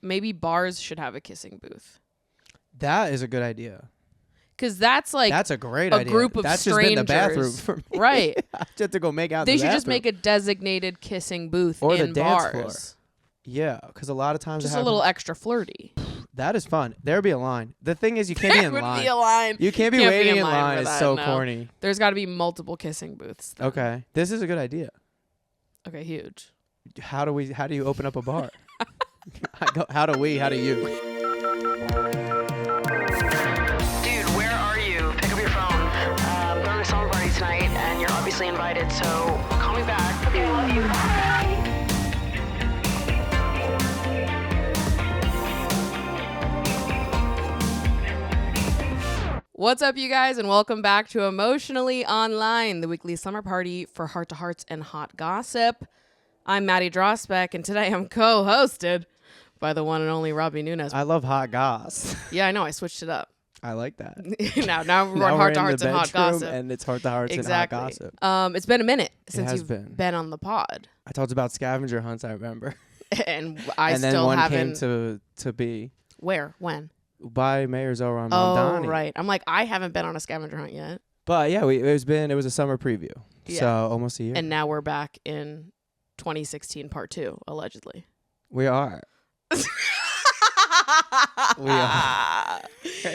maybe bars should have a kissing booth. That is a good idea. Because that's like that's a great idea. Group of that's strangers. Just been the bathroom for me. Right. I just have to go make out. They in the should bathroom. just make a designated kissing booth or in the dance bars. floor. Yeah, because a lot of times just a little extra flirty. That is fun. There'd be a line. The thing is, you can't be in There line. would be a line. You can't be waiting in line. It's so corny. There's got to be multiple kissing booths. Then. Okay, this is a good idea. Okay, huge. How do you open up a bar? How do you? Dude, where are you? Pick up your phone. I'm going to a summer party tonight, and you're obviously invited, so call me back. Okay, I love you. Bye. What's up, you guys, and welcome back to Emotionally Online, the weekly summer party for heart-to-hearts and hot gossip. I'm Maddie Drosbeck, and today I'm co-hosted by the one and only Robbie Nunes. I love hot goss. Yeah, I know. I switched it up. I like that. now we're on heart-to-hearts and hot gossip. And it's heart-to-hearts exactly. and hot gossip. It's been a minute since you've been on the pod. I talked about scavenger hunts, I remember. And I and then still one haven't. came to be. Where? When? By Mayor's over on Mondani. Oh, right. I'm like, I haven't been on a scavenger hunt yet. But yeah, it was a summer preview. Yeah. So almost a year. And now we're back in 2016 part 2, allegedly. We are. We are.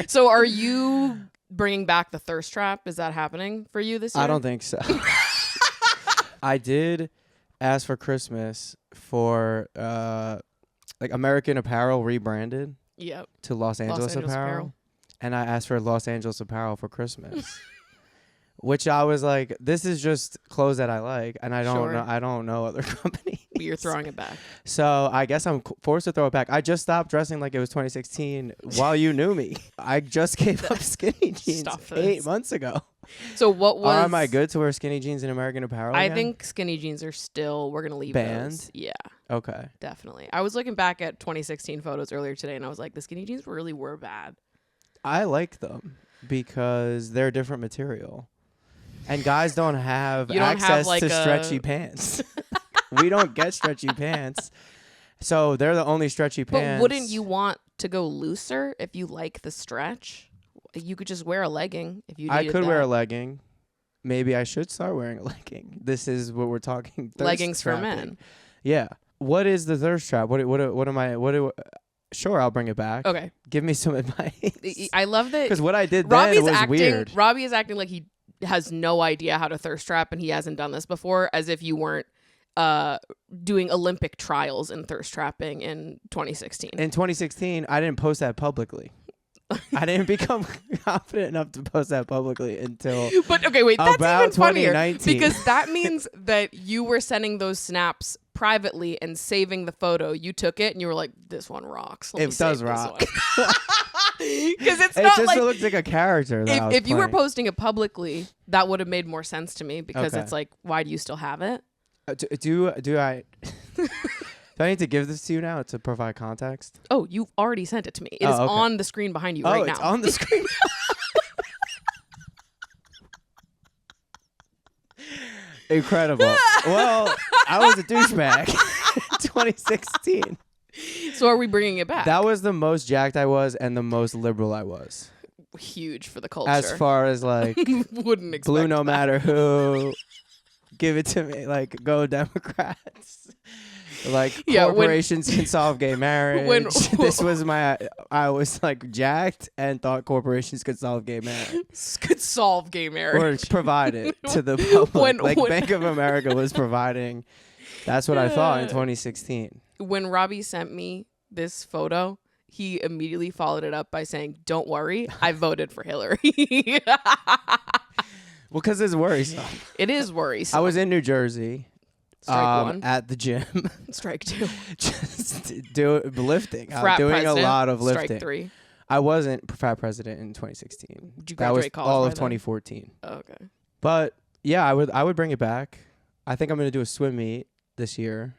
So are you bringing back the thirst trap? Is that happening for you this year? I don't think so. I did ask for Christmas for like American Apparel rebranded. Yep. To Los Angeles Apparel. And I asked for Los Angeles Apparel for Christmas. Which I was like, this is just clothes that I like, and I don't know other companies. But you're throwing it back. So I guess I'm forced to throw it back. I just stopped dressing like it was 2016 while you knew me. I just gave up skinny jeans 8 months ago. So what was... Or am I good to wear skinny jeans in American Apparel I again? think skinny jeans are still... We're going to leave banned? those. Yeah. Okay. Definitely. I was looking back at 2016 photos earlier today, and I was like, the skinny jeans really were bad. I like them because they're a different material. And guys don't have access to stretchy pants. We don't get stretchy pants. So they're the only stretchy pants. But wouldn't you want to go looser if you like the stretch? You could just wear a legging if you needed I could that. wear a legging. Maybe I should start wearing a legging. This is what we're talking. Leggings for men. Yeah. What is the thirst trap? Sure, I'll bring it back. Okay. Give me some advice. I love that. Because what I did then was weird. Robbie is acting like he has no idea how to thirst trap and he hasn't done this before, as if you weren't doing Olympic trials in thirst trapping in 2016. In 2016, I didn't post that publicly. I didn't become confident enough to post that publicly until But okay, wait, that's about even funnier 2019. because that means that you were sending those snaps privately and saving the photo. You took it and you were like, this one rocks. It does rock. Because it's it not just like looks like a character. if you were posting it publicly, that would have made more sense to me because Okay. it's like, why do you still have it? Do I do I need to give this to you now to provide context? Oh, you've already sent it to me. It is okay. on the screen behind you right now. Oh, it's on the screen. Incredible. Well, I was a douchebag in 2016. So are we bringing it back? That was the most jacked I was and the most liberal I was. Huge for the culture. As far as like wouldn't expect blue no that. matter who, give it to me. Like go Democrats. Like corporations can solve gay marriage. This was I was like jacked and thought corporations could solve gay marriage. Could solve gay marriage. Or provide it to the public. Bank of America was providing. That's what I thought in 2016. When Robbie sent me this photo, he immediately followed it up by saying, "Don't worry, I voted for Hillary." Well, because it's worrisome. It is worrisome. I was in New Jersey. Strike one. At the gym. Strike two. Just lifting. Frat doing president. a lot of lifting. Strike three. I wasn't frat president in 2016. Did you that was graduate college all by of then? 2014. Oh, okay. But yeah, I would bring it back. I think I'm going to do a swim meet this year.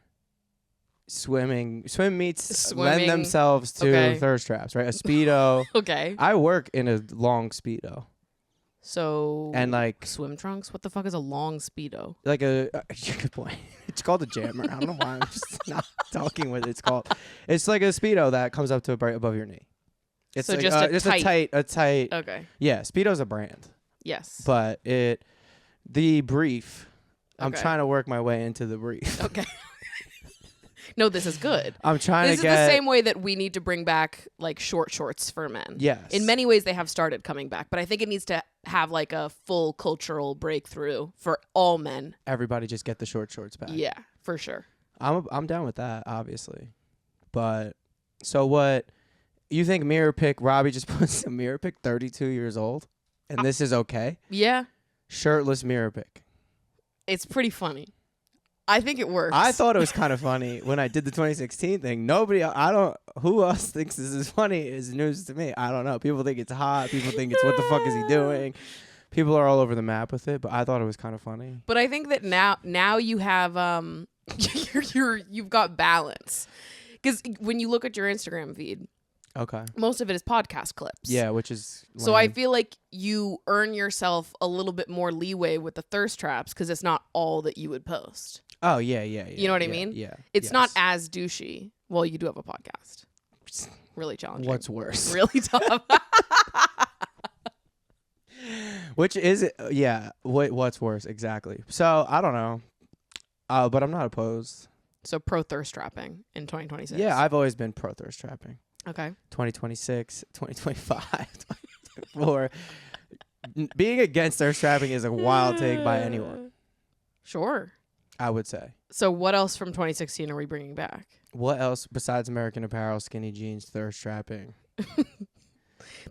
Swim meets lend themselves to thirst traps, right? A Speedo. Okay. I work in a long Speedo. So and like swim trunks. What the fuck is a long Speedo? Like a good point. It's called a jammer. I don't know why I'm just not talking with it. It's called. It's like a Speedo that comes up to above your knee. It's so like, just a tight. Okay. Yeah, Speedo's a brand. Yes. But the brief. I'm Okay. trying to work my way into the brief. Okay. No, this is good. I'm trying This to is get. the same way that we need to bring back like short shorts for men. Yes. In many ways, they have started coming back, but I think it needs to have like a full cultural breakthrough for all men. Everybody just get the short shorts back. Yeah, for sure. I'm down with that, obviously. But so what? You think mirror pic? Robbie just puts a mirror pic. 32 years old, and this is okay. Yeah, Shirtless mirror pic. it's pretty funny. I think it works. I thought it was kind of funny when I did the 2016 thing. Who else thinks this is funny is news to me. I don't know. People think it's hot. People think it's what the fuck is he doing? People are all over the map with it, but I thought it was kind of funny. But I think that now you have you've got balance, because when you look at your Instagram feed, Okay. most of it is podcast clips. Yeah, which is So I lame. feel like you earn yourself a little bit more leeway with the thirst traps because it's not all that you would post. Oh yeah. You know what I mean? Yeah. It's yes. not as douchey. Well, you do have a podcast. Really challenging. What's worse? Really tough. Which is it? Yeah. What's worse? Exactly. So I don't know. But I'm not opposed. So pro thirst trapping in 2026. Yeah, I've always been pro thirst trapping. Okay. 2026, 2025, 2024. Being against thirst trapping is a wild take by anyone, Sure. I would say. So what else from 2016 are we bringing back? What else besides American Apparel, skinny jeans, thirst trapping?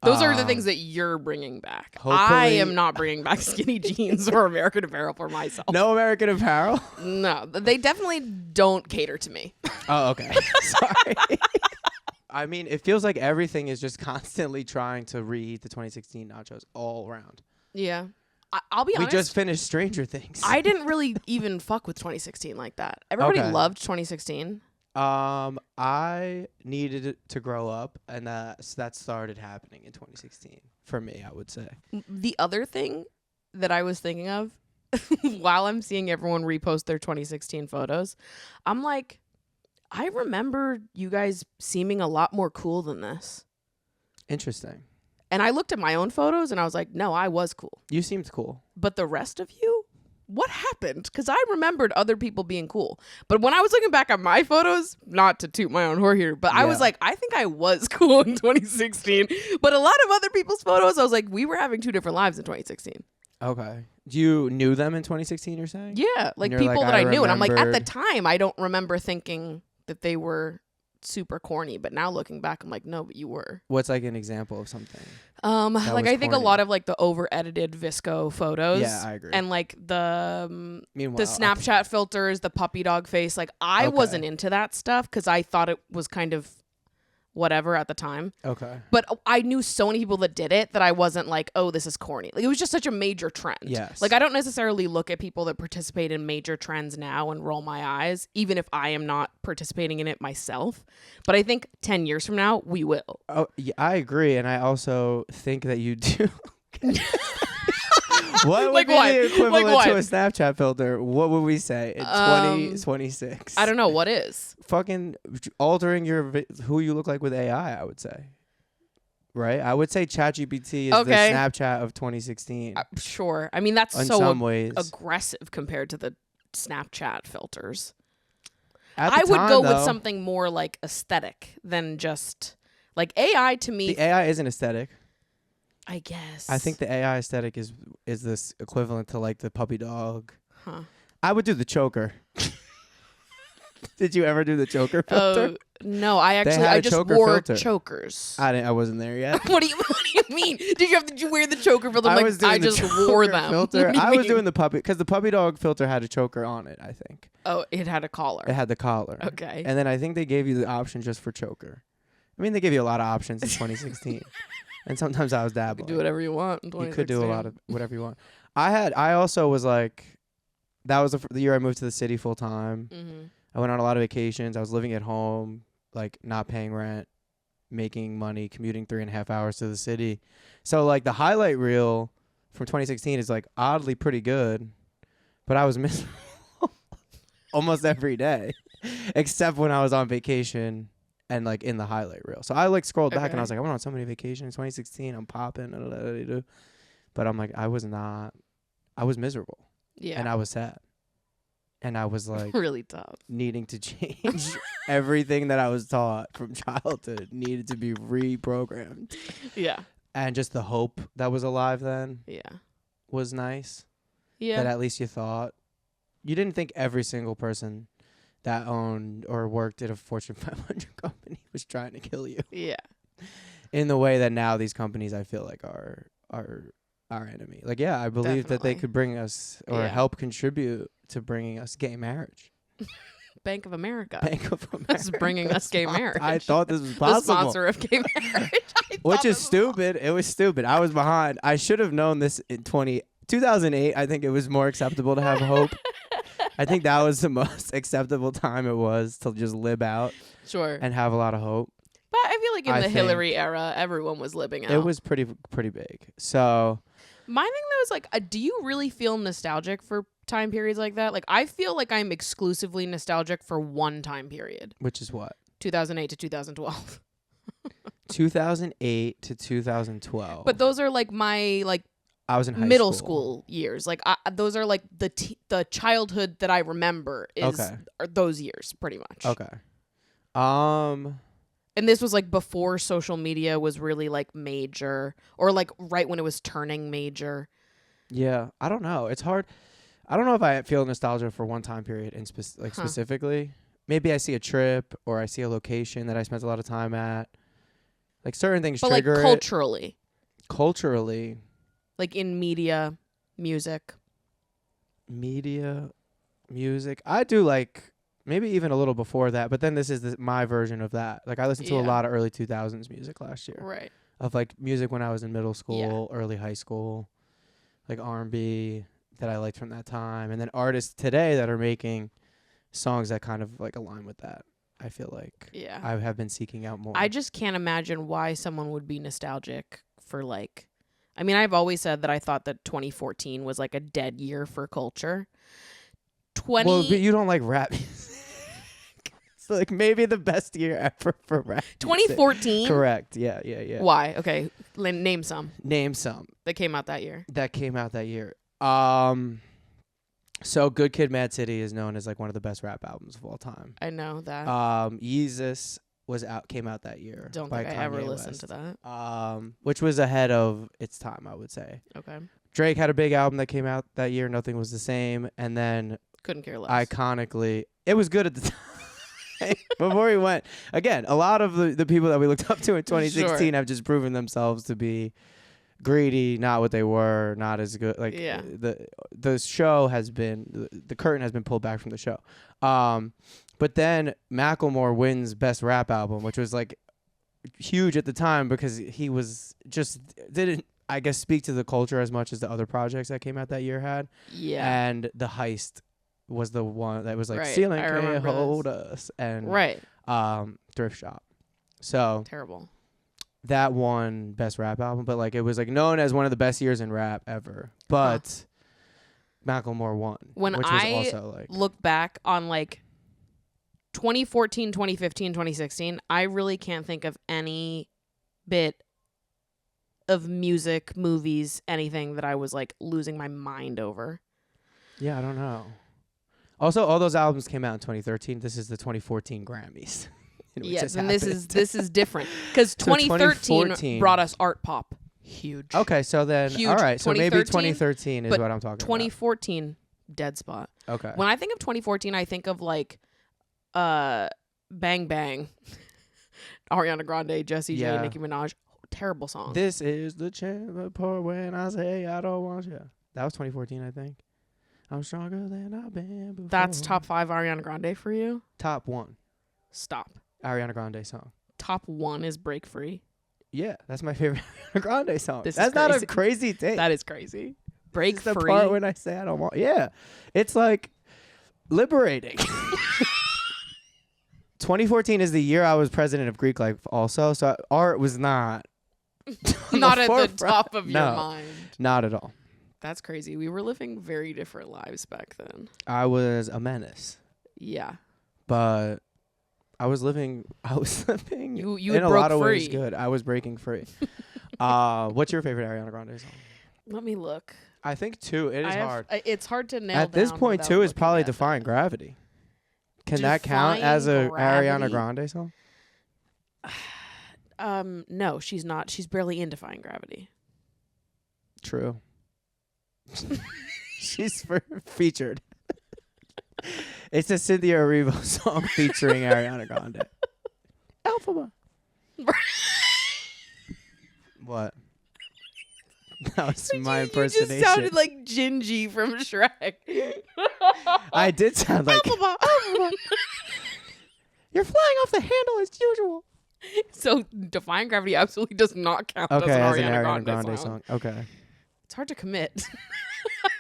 Those are the things that you're bringing back. I hopefully- am not bringing back skinny jeans or American Apparel for myself. No American Apparel? No, they definitely don't cater to me. Oh, okay. Sorry. I mean, it feels like everything is just constantly trying to reheat the 2016 nachos all around. Yeah. I'll be honest. We just finished Stranger Things. I didn't really even fuck with 2016 like that. Everybody Okay. loved 2016. I needed it to grow up, and that started happening in 2016 for me, I would say. The other thing that I was thinking of while I'm seeing everyone repost their 2016 photos, I'm like, I remember you guys seeming a lot more cool than this. Interesting. And I looked at my own photos and I was like, no, I was cool. You seemed cool. But the rest of you, what happened? Because I remembered other people being cool. But when I was looking back at my photos, not to toot my own horn here, but I was like, I think I was cool in 2016. But a lot of other people's photos, I was like, we were having two different lives in 2016. Okay. You knew them in 2016, you're saying? Yeah, like you're people like, that I I knew. And I'm like, at the remembered- time, I don't remember thinking that they were super corny. But now looking back, I'm like, no, but you were. What's like an example of something? Like was I think a corny. lot of like the over edited Visco photos. Yeah, I agree. And like the Meanwhile, Snapchat filters, the puppy dog face. Like I Okay. wasn't into that stuff because I thought it was kind of whatever at the time. Okay. But I knew so many people that did it that I wasn't like, oh, this is corny. Like it was just such a major trend. Yes. Like I don't necessarily look at people that participate in major trends now and roll my eyes, even if I am not participating in it myself. But I think 10 years from now, we will. Oh, yeah, I agree, and I also think that you do. What would Like be what? the equivalent Like to a what? Snapchat filter? What would we say in 2026? I don't know what is. Fucking altering who you look like with AI, I would say. Right? I would say ChatGPT is the Okay. Snapchat of 2016. Sure. I mean, that's in so some ways. aggressive compared to the Snapchat filters. At the I would time, go with though, something more like aesthetic than just like AI to me. The AI isn't aesthetic. I guess. I think the AI aesthetic is this equivalent to like the puppy dog. Huh. I would do the choker. Did you ever do the choker filter? No, I had actually a I just choker wore filter. chokers. I wasn't there yet. What do you mean? Did you wear the choker filter? I Like, was doing I the just choker wore them. filter. What do you I was mean? doing the puppy because the puppy dog filter had a choker on it. I think Oh, it had a collar. it had the collar. Okay. And then I think they gave you the option just for choker. I mean, they gave you a lot of options in 2016, and sometimes I was You dabbling. can do whatever you want in You could do a 2016. lot of whatever you want. I also was like, that was the year I moved to the city full time. Mhm. I went on a lot of vacations. I was living at home, like not paying rent, making money, commuting 3.5 hours to the city. So like the highlight reel from 2016 is like oddly pretty good, but I was miserable almost every day, except when I was on vacation and like in the highlight reel. So I like scrolled back and I was like, I went on so many vacations in 2016. I'm popping, but I'm like, I was miserable. Yeah. And I was sad. And I was like really tough. Needing to change everything that I was taught from childhood needed to be reprogrammed. Yeah. And just the hope that was alive then. Yeah. Was nice. Yeah. That at least you thought. You didn't think every single person that owned or worked at a Fortune 500 company was trying to kill you. Yeah. In the way that now these companies I feel like are our enemy. Like, yeah, I believe that they could bring us or help contribute to bringing us gay marriage. Bank of America. Bank of America. Is bringing us gay marriage. I thought this was possible. The sponsor of gay marriage. Which is stupid. It was stupid. I was behind. I should have known this in 2008. I think it was more acceptable to have hope. I think that was the most acceptable time it was to just live out. Sure. And have a lot of hope. But I feel like in the Hillary era, everyone was living out. It was pretty big. So my thing though is like, do you really feel nostalgic for time periods like that? Like, I feel like I'm exclusively nostalgic for one time period. Which is what? 2008 to 2012. 2008 to 2012. But those are like my I was in high middle school years. Like those are like the childhood that I remember are those years pretty much. Okay. And this was like before social media was really like major, or like right when it was turning major. Yeah, I don't know. It's hard. I don't know if I feel nostalgia for one time period in specifically. Maybe I see a trip or I see a location that I spent a lot of time at. Like certain things trigger like culturally. Culturally. Like in media, music. I do like maybe even a little before that, but then this is my version of that. Like I listened to a lot of early 2000s music last year. Right. Of like music when I was in middle school, early high school, like R&B that I liked from that time, and then artists today that are making songs that kind of like align with that. I feel like I have been seeking out more. I just can't imagine why someone would be nostalgic for like, I mean, I've always said that I thought that 2014 was like a dead year for culture. Well, but you don't like rap music. It's like maybe the best year ever for rap. 2014? Correct. Yeah. Why? Okay. Name some. That came out that year. So Good Kid, Mad City is known as like one of the best rap albums of all time. I know that. Yeezus came out that year. Don't think I ever listened to that. Which was ahead of its time, I would say. Okay. Drake had a big album that came out that year. Nothing Was the Same. And then couldn't care less. Iconically, it was good at the time. Before he went, again, a lot of the people that we looked up to in 2016 have just proven themselves to be greedy, not what they were, not as good. Like the show has been, the curtain has been pulled back from the show. But then Macklemore wins Best Rap Album, which was like huge at the time because he was just didn't, I guess, speak to the culture as much as the other projects that came out that year had. Yeah. And The Heist was the one that was like Ceiling Can't Hold Us and Thrift Shop. So terrible. That won Best Rap Album, but like it was like known as one of the best years in rap ever. But Macklemore won. When which I was also like look back on like 2014, 2015, 2016, I really can't think of any bit of music, movies, anything that I was like losing my mind over. Yeah, I don't know. Also, all those albums came out in 2013. This is the 2014 Grammys. Yes, and this is different because 2013 brought us art pop. Huge. Okay, so then all right, so maybe 2013 is what I'm talking 2014, about. Dead spot. Okay. When I think of 2014, I think of like Bang Bang, Ariana Grande, Jessie J, Nicki Minaj. Terrible song. This is the part when I say I don't want you. That was 2014, I think. I'm stronger than I've been before. That's top 5 Ariana Grande for you? Top 1. Stop. Ariana Grande song. Top 1 is Break Free. Yeah, that's my favorite Ariana Grande song. That's not a crazy thing. That is crazy. Break Free. The part when I say I don't want. Yeah, it's like liberating. 2014 is the year I was president of Greek Life also, so art was not not at the top of your mind. Not at all. That's crazy. We were living very different lives back then. I was a menace. Yeah. But I was living you in a lot of free. ways good. I was breaking free. What's your favorite Ariana Grande song? Let me look. I think 2. It is hard. It's hard to nail At this down point, without 2 is looking probably at Defying it. Gravity. Can that count as a Ariana Grande song? No, she's not. She's barely in Defying Gravity. True. She's featured. It's a Cynthia Erivo song featuring Ariana Grande. Alphaba. What? That was my impersonation. You just sounded like Gingy from Shrek. I did sound like Alphaba. You're flying off the handle as usual. So Defying Gravity absolutely does not count Okay, as as an an Ariana Grande Grande song. Okay. It's hard to commit.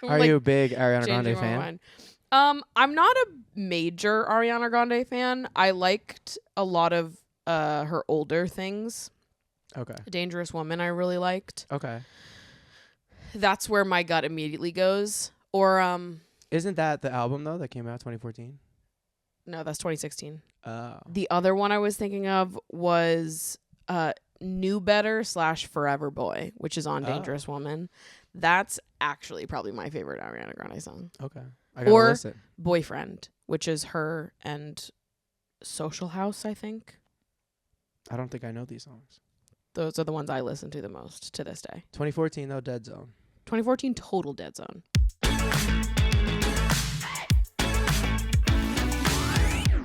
Are you a big Ariana Grande fan? Mind. I'm not a major Ariana Grande fan. I liked a lot of her older things. Okay. Dangerous Woman I really liked. Okay. That's where my gut immediately goes. Or Isn't that the album though that came out 2014? no, that's 2016. Oh. The other one I was thinking of was New Better / Forever Boy, which is on Dangerous Woman. That's actually probably my favorite Ariana Grande song. Okay. I gotta Or listen. Boyfriend, which is her and Social House, I think. I don't think I know these songs. Those are the ones I listen to the most to this day. 2014 though, Dead Zone. 2014, total Dead Zone.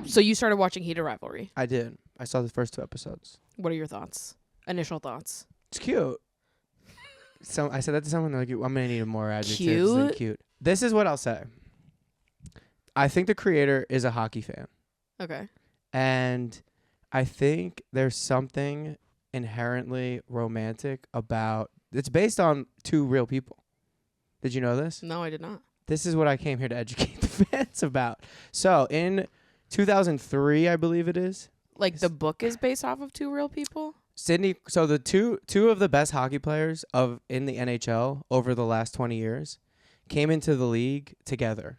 So you started watching Heated Rivalry. I did. I saw the first 2 episodes. What are your thoughts? Initial thoughts? It's cute. So I said that to someone. They're like, I'm gonna need more adjectives than cute. This is what I'll say. I think the creator is a hockey fan, Okay. and I think there's something inherently romantic about. It's based on 2 real people. Did you know this? No, I did not. This is what I came here to educate the fans about. So in 2003, I believe it is. Like the book is based off of 2 real people? Sydney. So the two of the best hockey players in the NHL over the last 20 years came into the league together.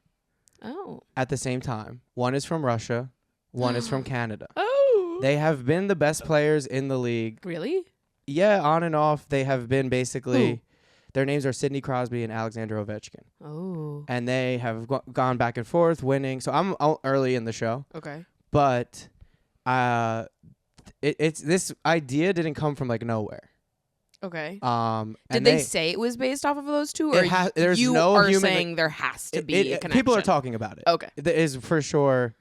Oh. At the same time. One is from Russia. One is from Canada. Oh. They have been the best players in the league. Really? Yeah, on and off. They have been basically. Who? Their names are Sidney Crosby and Alexander Ovechkin. Oh. And they have gone back and forth, winning. So I'm early in the show. Okay. But it's this idea didn't come from like nowhere. Okay. Did they say it was based off of those 2, or there's you no are human saying there has to be a connection? People are talking about it. Okay. It is for sure.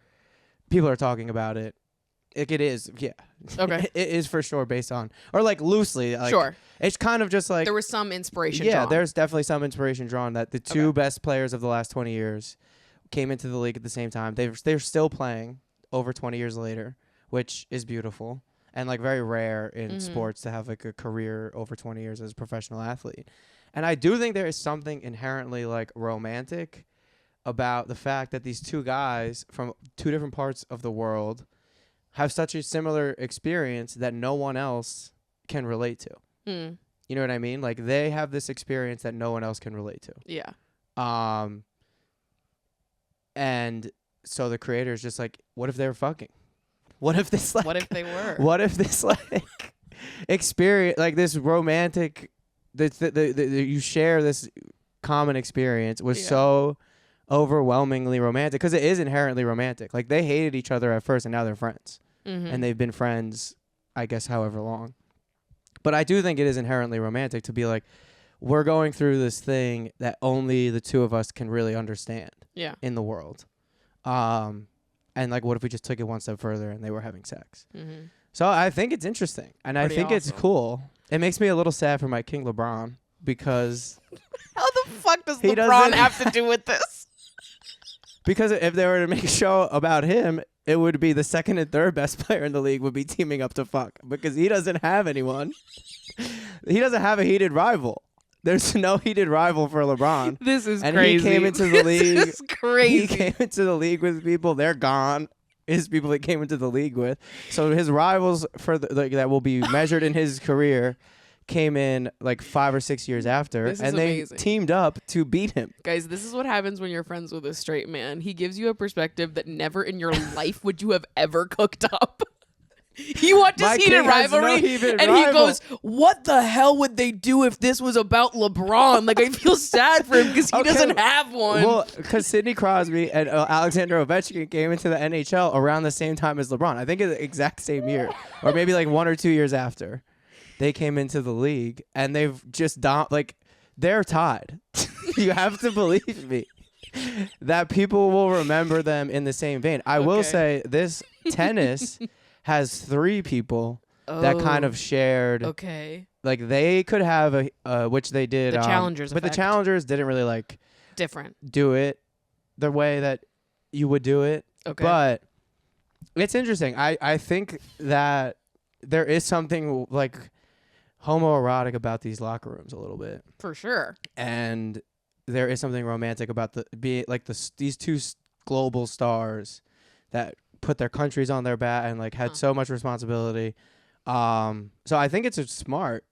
People are talking about it. It is, yeah. Okay. It is for sure based on, or like loosely. Like, sure. It's kind of just like There was some inspiration yeah. drawn. There's definitely some inspiration drawn that the 2 best players of the last 20 years came into the league at the same time. They're still playing over 20 years later, which is beautiful. And like very rare in sports to have like a career over 20 years as a professional athlete. And I do think there is something inherently like romantic about the fact that these 2 guys from 2 different parts of the world have such a similar experience that no one else can relate to. Mm. You know what I mean? Like they have this experience that no one else can relate to. Yeah. And so the creator is just like, what if they were fucking? What if this like? What if they were? What if this like experience, like this romantic, you share this common experience was so overwhelmingly romantic, because it is inherently romantic. Like they hated each other at first and now they're friends. And they've been friends, I guess, however long. But I do think it is inherently romantic to be like, we're going through this thing that only the 2 of us can really understand in the world. And like, what if we just took it one step further and they were having sex? So I think it's interesting. And I think it's cool. It makes me a little sad for my King LeBron, because how the fuck does he LeBron have to do with this? Because if they were to make a show about him, it would be the 2nd and 3rd best player in the league would be teaming up to fuck, because he doesn't have anyone. He doesn't have a heated rival. There's no heated rival for LeBron. This is and crazy. And he came into the league. This is crazy. He came into the league with people. They're gone. His people that came into the league with. So his rivals for that will be measured in his career came in like 5 or 6 years after, and they amazing. teamed up to beat him. Guys, this is what happens when you're friends with a straight man. He gives you a perspective that never in your life would you have ever cooked up. He watches Heated Rivalry, and he goes, what the hell would they do if this was about LeBron? Like, I feel sad for him because he doesn't have one. Well, because Sidney Crosby and Alexander Ovechkin came into the NHL around the same time as LeBron. I think it's the exact same year, or maybe like 1 or 2 years after they came into the league, and they've just they're tied. You have to believe me that people will remember them in the same vein. I will say this: tennis has 3 people that kind of shared. Okay. Like they could have which they did. The challengers, but the challengers didn't really like different do it the way that you would do it. Okay. But it's interesting. I think that there is something like homoerotic about these locker rooms a little bit. For sure. And there is something romantic about these 2 global stars that put their countries on their back and like had so much responsibility. So I think it's a smart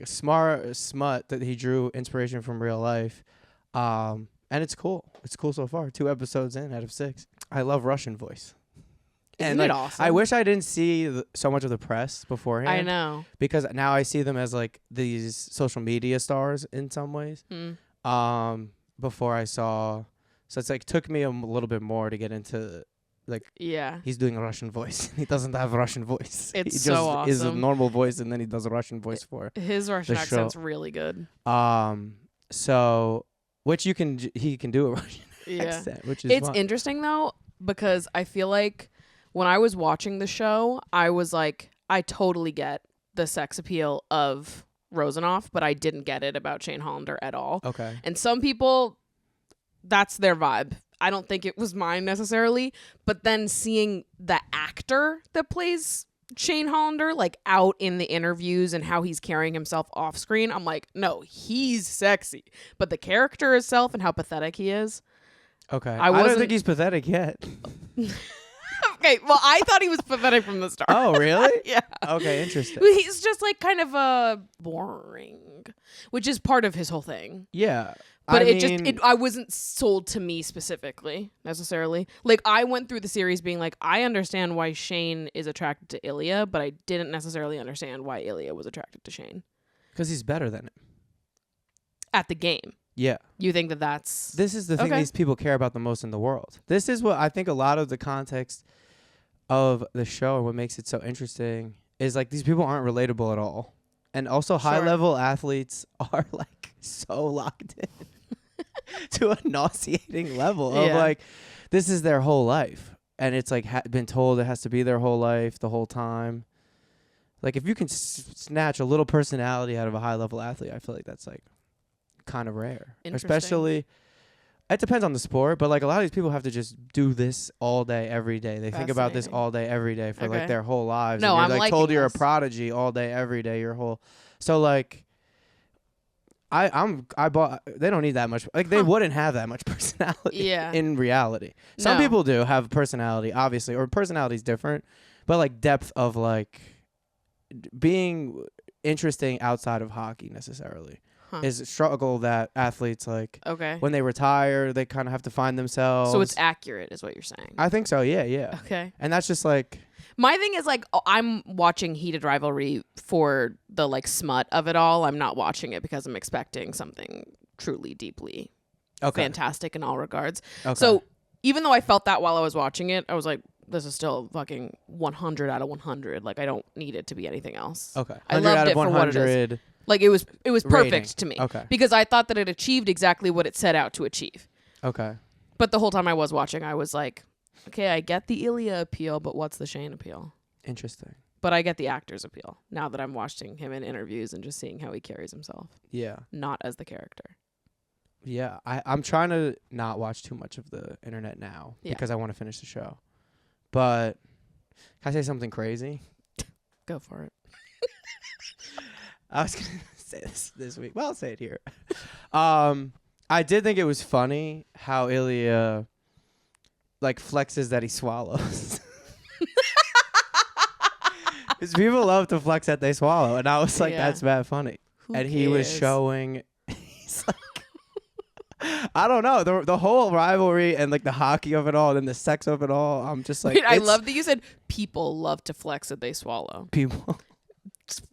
smut that he drew inspiration from real life. And it's cool. It's cool so far. 2 episodes in out of 6. I love Russian voice. Isn't it awesome? I wish I didn't see so much of the press beforehand. I know. Because now I see them as like these social media stars in some ways. Before I saw, so it's like took me a little bit more to get into like. Yeah. He's doing a Russian voice. He doesn't have a Russian voice. It's he so just awesome. is a normal voice, and then he does a Russian voice for his Russian accent's really good. So which he can do a Russian accent, which is fun. Interesting though, because I feel like when I was watching the show, I was like, I totally get the sex appeal of Rosenoff, but I didn't get it about Shane Hollander at all. Okay. And some people, that's their vibe. I don't think it was mine necessarily, but then seeing the actor that plays Shane Hollander like out in the interviews and how he's carrying himself off screen, I'm like, no, he's sexy. But the character itself and how pathetic he is. Okay. I don't think he's pathetic yet. Okay, well, I thought he was pathetic from the start. Oh, really? Yeah. Okay, interesting. He's just like kind of boring, which is part of his whole thing. Yeah. But I wasn't sold to me specifically, necessarily. Like, I went through the series being like, I understand why Shane is attracted to Ilya, but I didn't necessarily understand why Ilya was attracted to Shane. Because he's better than him. At the game. Yeah. You think that's... This is the thing these people care about the most in the world. This is what I think a lot of the context of the show and what makes it so interesting is like these people aren't relatable at all. And also high-level athletes are like so locked in to a nauseating level of like, this is their whole life. And it's like been told it has to be their whole life the whole time. Like if you can snatch a little personality out of a high-level athlete, I feel like that's like kind of rare. Especially, it depends on the sport, but like a lot of these people have to just do this all day, every day. They think about this all day, every day for like their whole lives. No, and you're I'm like told you're a prodigy all day, every day, your whole. So like, I bought. They don't need that much. Like they wouldn't have that much personality. In reality, some people do have personality, obviously, or personality's different, but like depth of like being interesting outside of hockey necessarily. Is a struggle that athletes like when they retire, they kind of have to find themselves. So it's accurate is what you're saying. I think so. Yeah. Okay. And that's just like my thing is like I'm watching Heated Rivalry for the like smut of it all. I'm not watching it because I'm expecting something truly deeply fantastic in all regards. So even though I felt that while I was watching it, I was like, this is still fucking 100 out of 100. Like I don't need it to be anything else. Okay. 100 I loved out of it for 100. what it is. Like it was perfect rating. To me. Okay. Because I thought that it achieved exactly what it set out to achieve. Okay. But the whole time I was watching, I was like, okay, I get the Ilya appeal, but what's the Shane appeal? Interesting. But I get the actor's appeal now that I'm watching him in interviews and just seeing how he carries himself. Yeah. Not as the character. Yeah. I'm trying to not watch too much of the internet now because I want to finish the show. But can I say something crazy? Go for it. I was going to say this week. Well, I'll say it here. I did think it was funny how Ilya like flexes that he swallows. Because people love to flex that they swallow. And I was like, Yeah. that's bad funny. Who and he was cares? showing, he's like, I don't know, the whole rivalry and like the hockey of it all and the sex of it all. I'm just like, Wait, I love that you said people love to flex that they swallow. people.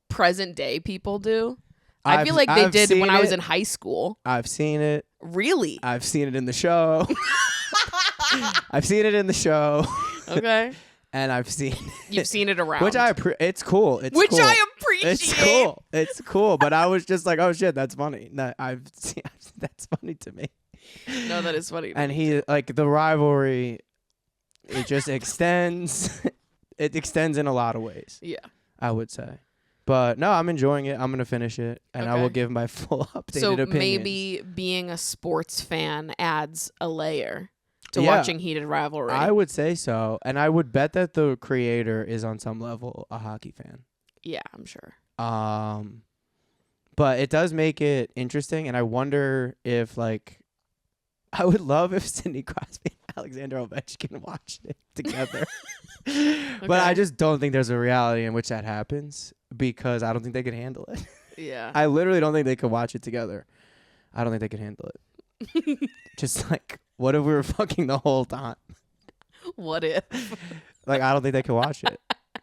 Present day people do. I feel like they I've did seen when I was it. in high school. I've seen it. Really? I've seen it in the show. I've seen it in the show. Okay. And I've seen You've seen it around. which it's cool. It's Which cool. I appreciate. It's cool. It's cool. But I was just like, oh shit, that's funny. No, that's funny to me. No, that is funny. And he like the rivalry. It just extends. It extends in a lot of ways. Yeah. I would say. But no, I'm enjoying it. I'm gonna finish it, and I will Okay. give my full updated So opinions. maybe being a sports fan adds a layer to Yeah. watching heated rivalry. I would say so, and I would bet that the creator is on some level a hockey fan. Yeah, I'm sure. But it does make it interesting, and I wonder if like, I would love if Sidney Crosby and Alexander Ovechkin watched it together. But I just don't think there's a reality in which that happens because I don't think they could handle it. Yeah. I literally don't think they could watch it together. I don't think they could handle it. Just like, what if we were fucking the whole time? What if? Like, I don't think they could watch it.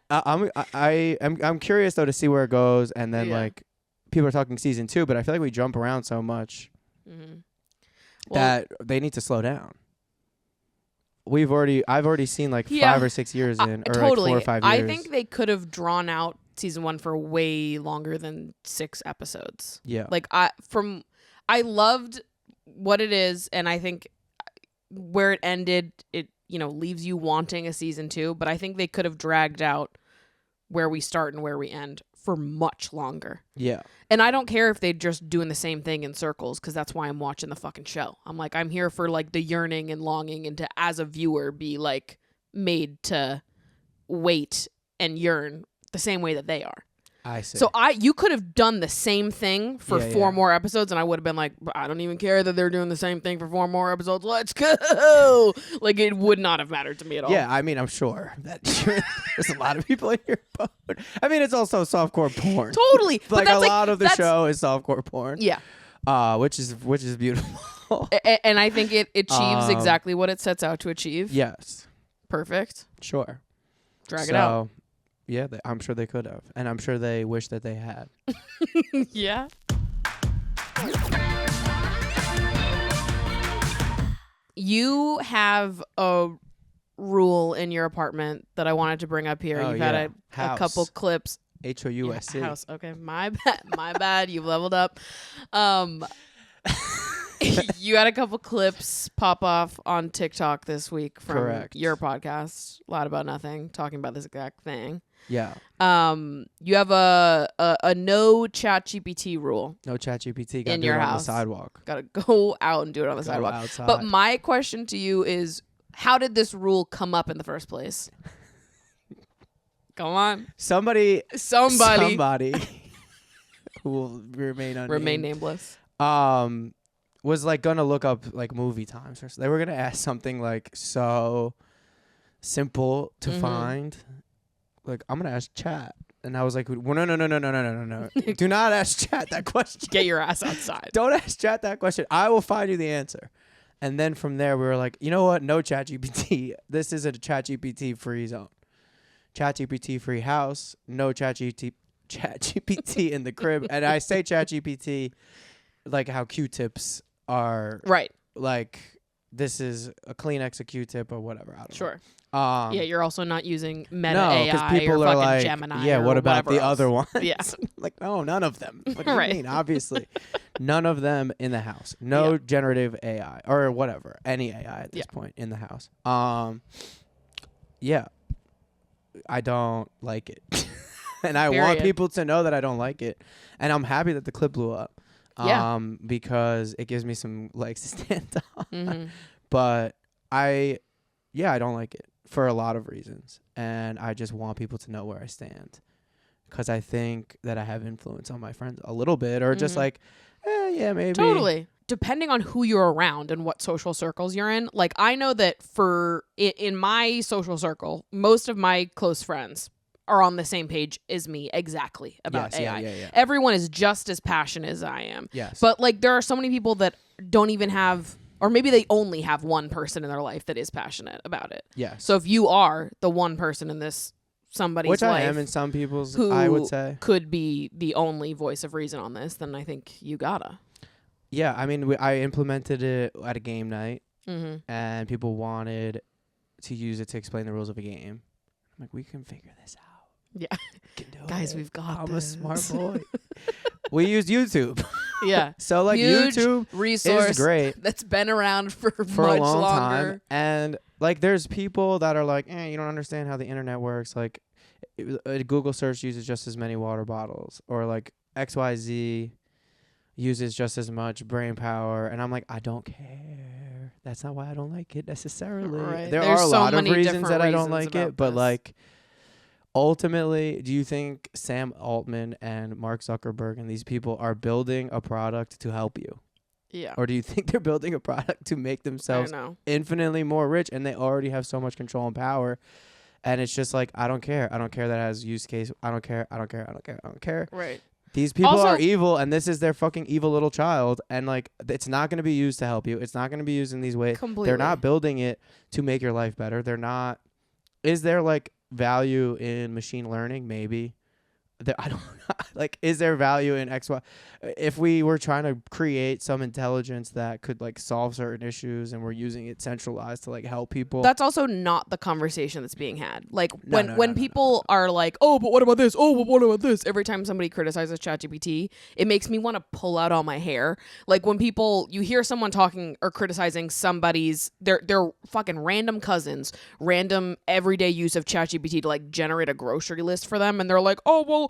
I'm curious though to see where it goes, and then Yeah. like people are talking season 2, but I feel like we jump around so much Mm-hmm. that they need to slow down. I've already seen like Yeah. 5 or 6 years in, or Totally. like 4 or 5 years. I think they could have drawn out season 1 for way longer than 6 episodes. yeah, Like I loved what it is, and I think where it ended, it leaves you wanting a season 2. But I think they could have dragged out where we start and where we end for much longer. yeah, And I don't care if they're just doing the same thing in circles, because that's why I'm watching the fucking show. I'm like, I'm here for like the yearning and longing, and to, as a viewer, be like made to wait and yearn the same way that they are. I see. So you could have done the same thing for Yeah, 4 yeah. more episodes, and I would have been like, I don't even care that they're doing the same thing for 4 more episodes. Let's go. Like, it would not have mattered to me at all. yeah, I mean, I'm sure that there's a lot of people in your boat. I mean, it's also softcore porn. Totally. But Like that's a lot of the that's- show is softcore porn. Yeah. Which is beautiful. And I think it achieves exactly what it sets out to achieve. Yes, Perfect. sure. Drag it out. Yeah, I'm sure they could have, and I'm sure they wish that they had. Yeah. You have a rule in your apartment that I wanted to bring up here. Oh, You've yeah. had a House. couple clips. HOUSC. House. Okay, my bad. My bad. You've leveled up. You had a couple clips pop off on TikTok this week from Correct. your podcast, A Lot About Nothing, talking about this exact thing. Yeah. You have a no ChatGPT rule. No ChatGPT. Got In to your do it on house. the sidewalk. Got to go out and do it on the Go sidewalk. outside. But my question to you is, how did this rule come up in the first place? Come on. Somebody who will remain unnamed. Remain nameless. Was like gonna look up like movie times or so. They were gonna ask something like so simple to find. Like, I'm gonna ask chat. And I was like, well, no. Do not ask chat that question. Get your ass outside. Don't ask chat that question. I will find you the answer. And then from there, we were like, you know what? No ChatGPT. This is a ChatGPT free zone. ChatGPT free house. No ChatGPT in the crib. And I say ChatGPT like how Q-tips are. Right. Like, this is a Kleenex, a Q-tip, or whatever. I don't know. Sure. Yeah, You're also not using Meta no, AI people or are fucking like, Gemini. yeah, or what about whatever the else. other ones? Yeah. Like, no, none of them. What do you Right. mean? Obviously, none of them in the house. No Yeah. generative AI or whatever, any AI at this Yeah. point in the house. Yeah, I don't like it, and I want Period. people to know that I don't like it, and I'm happy that the clip blew up. Yeah. Because it gives me some legs to stand on. Mhm. But I don't like it for a lot of reasons. And I just want people to know where I stand. Because I think that I have influence on my friends a little bit. Or just like, yeah, maybe. Totally. Depending on who you're around and what social circles you're in. Like, I know that in my social circle, most of my close friends are on the same page as me exactly about Yes, AI. yeah. Everyone is just as passionate as I am. Yes. But like there are so many people that don't even have, or maybe they only have one person in their life that is passionate about it. Yes. So if you are the one person in this somebody's Which life, I am in some people's, who I would say, could be the only voice of reason on this, then I think you gotta. Yeah, I mean, I implemented it at a game night, Mm-hmm. and people wanted to use it to explain the rules of a game. I'm like, we can figure this out. Yeah. We can do Guys, it. we've got I'm this. a smart boy. We used YouTube. Yeah. So like Huge YouTube resource is great that's been around for for much a long longer. time. And like there's people that are like, you don't understand how the internet works. Like a Google search uses just as many water bottles, or like XYZ uses just as much brain power. And I'm like, I don't care. That's not why I don't like it necessarily. Right. There There's are a so lot of many reasons different that I don't reasons like about it, but this. like ultimately, do you think Sam Altman and Mark Zuckerberg and these people are building a product to help you? Yeah. Or do you think they're building a product to make I themselves know. infinitely more rich, and they already have so much control and power? And it's just like, I don't care. I don't care that it has use case. I don't care. I don't care. I don't care. I don't care. Right. These people Also- are evil, and this is their fucking evil little child. And like, it's not going to be used to help you. It's not going to be used in these ways. Completely. They're not building it to make your life better. They're not. Is there like value in machine learning? Maybe. I don't know. Like, is there value in XY? If we were trying to create some intelligence that could like solve certain issues, and we're using it centralized to like help people, That's also not the conversation that's being had. Like No, when no, people are like, "Oh, but what about this? Oh, but what about this?" Every time somebody criticizes ChatGPT, it makes me want to pull out all my hair. Like when you hear someone talking or criticizing somebody's their fucking random cousins, random everyday use of ChatGPT to like generate a grocery list for them, and they're like, "Oh, well,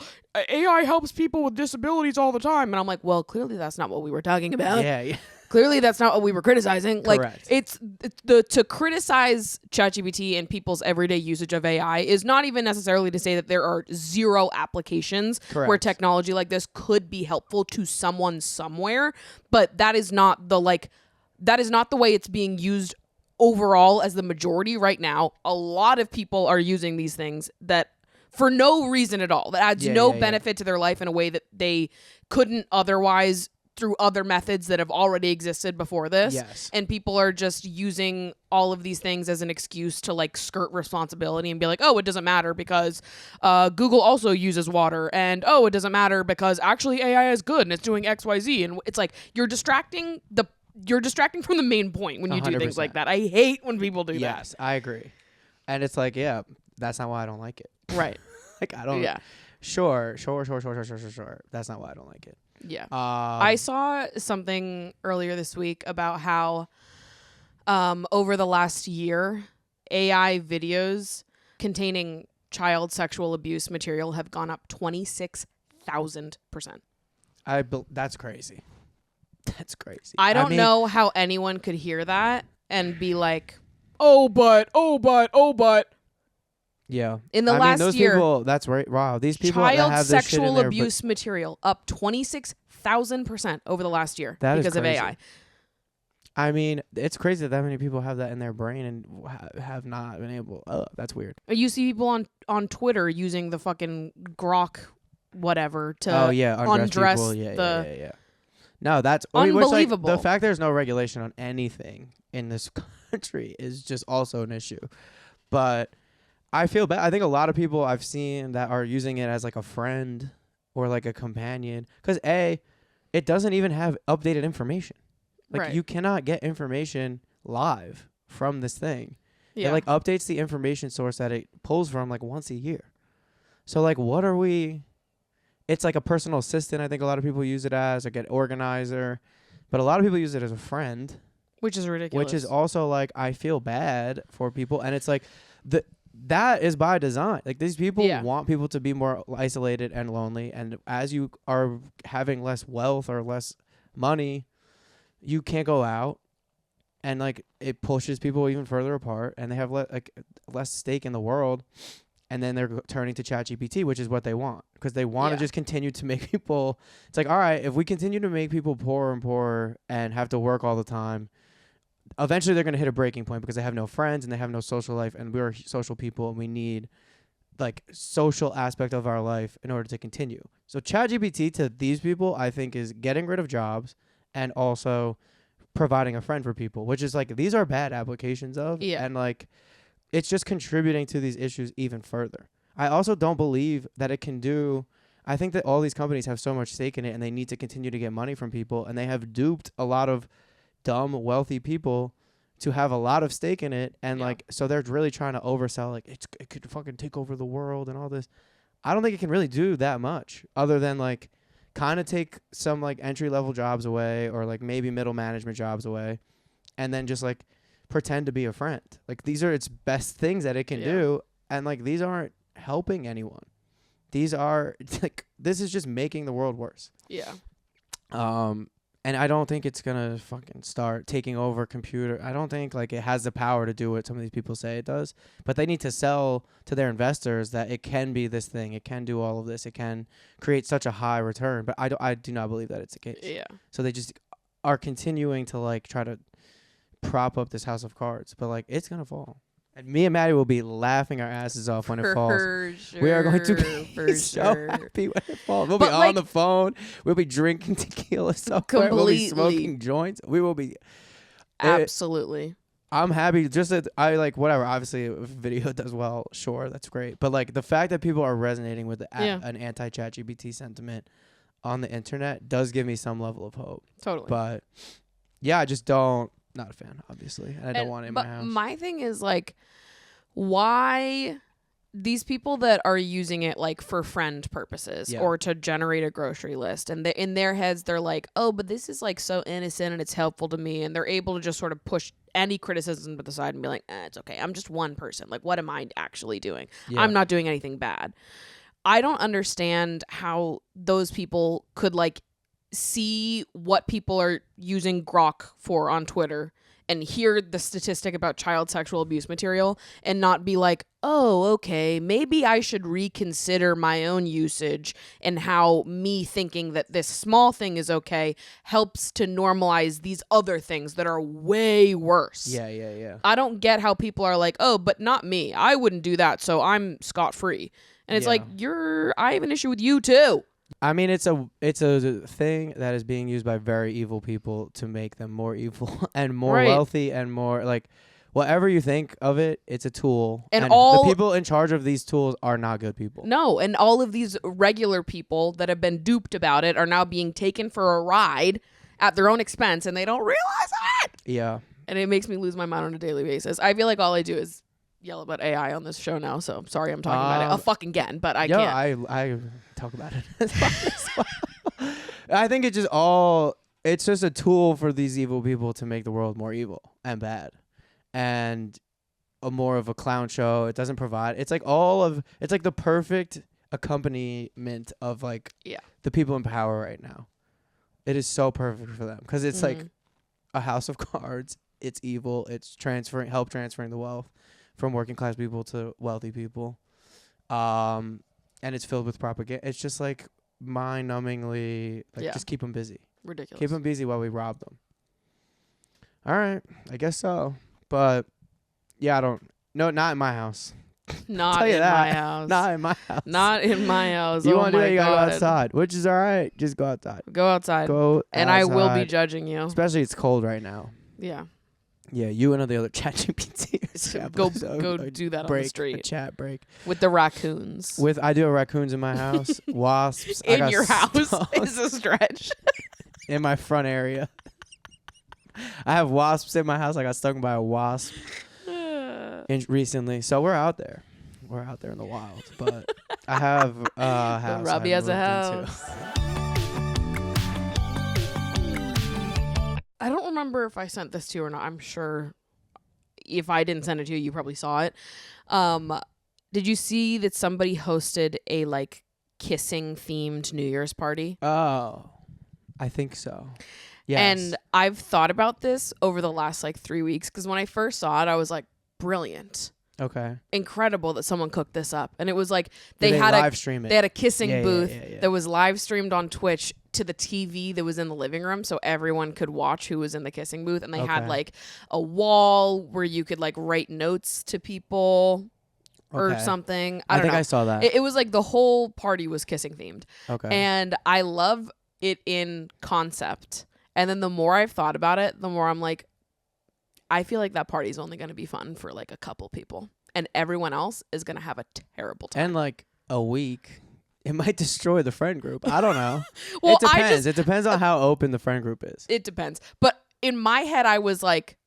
AI helps people with disabilities all the time," and I'm like, "Well, clearly that's not what we were talking about." yeah. Clearly, that's not what we were criticizing. Like, Correct. it's to criticize ChatGPT and people's everyday usage of AI is not even necessarily to say that there are zero applications where Correct. technology like this could be helpful to someone somewhere. But that is not the way it's being used overall as the majority right now. A lot of people are using these things that for no reason at all. That adds no benefit to their life in a way that they couldn't otherwise through other methods that have already existed before this. Yes. And people are just using all of these things as an excuse to like skirt responsibility and be like, oh, it doesn't matter because Google also uses water, and oh, it doesn't matter because actually AI is good and it's doing XYZ. And it's like you're distracting from the main point when you do things 100%. like that. I hate when people do Yes, I agree. And it's like, yeah, that's not why I don't like it. that. Right. Like, I don't. Yeah. Sure. That's not why I don't like it. Yeah. I saw something earlier this week about how over the last year, AI videos containing child sexual abuse material have gone up 26,000%. That's crazy. That's crazy. I don't know how anyone could hear that and be like, oh, but. Yeah. In the last those year, people, that's right. Wow. These people that child have this shit in sexual there, abuse material up 26,000% over the last year That is because of crazy. AI. I mean, it's crazy that many people have that in their brain and have not been able. That's weird. You see people on Twitter using the fucking Grok whatever to undress undress people. the Yeah. No, that's which, like, Unbelievable. the fact there's no regulation on anything in this country is just also an issue. But I feel bad. I think a lot of people I've seen that are using it as like a friend or like a companion, because it doesn't even have updated information. Like Right. you cannot get information live from this thing. Yeah. It like updates the information source that it pulls from like once a year. So like, what are we? It's like a personal assistant. I think a lot of people use it as like an organizer, but a lot of people use it as a friend, which is ridiculous. which is also like, I feel bad for people. And it's like that is by design. Like these people want people to be more isolated and lonely. And as you are having less wealth or less money, you can't go out, and like it pushes people even further apart, and they have less stake in the world. And then they're turning to ChatGPT, which is what they want, because they want to just continue to make people. It's like, all right, if we continue to make people poorer and poorer and have to work all the time, eventually they're going to hit a breaking point because they have no friends and they have no social life, and we're social people and we need like social aspect of our life in order to continue. So ChatGPT to these people, I think, is getting rid of jobs and also providing a friend for people, which is like, these are bad applications of, and like, it's just contributing to these issues even further. I also don't believe that it can do, I think that all these companies have so much stake in it and they need to continue to get money from people, and they have duped a lot of dumb, wealthy people to have a lot of stake in it. And like, so they're really trying to oversell, like, it could fucking take over the world and all this. I don't think it can really do that much other than like kind of take some like entry level jobs away, or like maybe middle management jobs away, and then just like pretend to be a friend. Like, these are its best things that it can do. And like, these aren't helping anyone. These are like, this is just making the world worse. Yeah. And I don't think it's gonna fucking start taking over computer. I don't think like it has the power to do what some of these people say it does. But they need to sell to their investors that it can be this thing. It can do all of this. It can create such a high return. But I do not believe that it's the case. Yeah. So they just are continuing to like try to prop up this house of cards. But like, it's gonna fall. And me and Maddie will be laughing our asses off when it falls. Sure, we are going to be so happy when it falls. We'll be on the phone. We'll be drinking tequila somewhere. We'll be smoking joints. We will be. Absolutely. I'm happy. Just that I like whatever. Obviously, if video does well, sure, that's great. But like, the fact that people are resonating with an anti-ChatGPT sentiment on the internet does give me some level of hope. Totally. But yeah, I just don't. Not a fan, obviously. And I don't want it in my house. My thing is like, why these people that are using it like for friend purposes or to generate a grocery list, and in their heads they're like, oh, but this is like so innocent and it's helpful to me, and they're able to just sort of push any criticism to the side and be like, it's okay, I'm just one person, like, what am I actually doing? I'm not doing anything bad. I don't understand how those people could like see what people are using Grok for on Twitter and hear the statistic about child sexual abuse material and not be like, oh, okay, maybe I should reconsider my own usage, and how me thinking that this small thing is okay helps to normalize these other things that are way worse. Yeah. I don't get how people are like, oh, but not me. I wouldn't do that, so I'm scot-free. And it's like, I have an issue with you too. I mean, it's a thing that is being used by very evil people to make them more evil and more wealthy and more like, whatever you think of it, it's a tool. And all the people in charge of these tools are not good people. No, and all of these regular people that have been duped about it are now being taken for a ride at their own expense, and they don't realize it. Yeah. And it makes me lose my mind on a daily basis. I feel like all I do is yell about AI on this show now, so I'm sorry I'm talking about it a fucking again, but I can't. I talk about it as well. I think it's just a tool for these evil people to make the world more evil and bad, and more of a clown show. It doesn't provide. It's like it's like the perfect accompaniment of like the people in power right now. It is so perfect for them because it's like a house of cards. It's evil. It's transferring the wealth from working class people to wealthy people. And it's filled with propaganda. It's just like mind-numbingly, like, just keep them busy. Ridiculous. Keep them busy while we rob them. All right. I guess so. But yeah, not in my house. Not in my house. Not in my house. Not in my house. You want to do that, you gotta go outside, which is all right. Just go outside. Go outside. And I will be judging you. Especially it's cold right now. Yeah. Yeah, you and the other ChatGPT. Go do that on the street. A chat break. With the raccoons. I do have raccoons in my house. Wasps. In your house is a stretch. In my front area. I have wasps in my house. I got stung by a wasp recently. So we're out there. We're out there in the wild. But I have a house. Robbie has a house. I don't remember if I sent this to you or not. I'm sure if I didn't send it to you, you probably saw it. Did you see that somebody hosted a like kissing themed New Year's party? Oh, I think so. Yes. And I've thought about this over the last like 3 weeks, because when I first saw it, I was like, brilliant. Okay. Incredible that someone cooked this up. And it was like they had live stream it. They had a kissing booth that was live streamed on Twitch to the TV that was in the living room, so everyone could watch who was in the kissing booth. And they had like a wall where you could like write notes to people. or something. I don't know. I saw that. It was like the whole party was kissing themed. Okay. And I love it in concept. And then the more I've thought about it, the more I'm like, I feel like that party's only going to be fun for like a couple people. And everyone else is going to have a terrible time. And like a week, it might destroy the friend group. I don't know. Well, it depends. It depends on how open the friend group is. It depends. But in my head, I was like,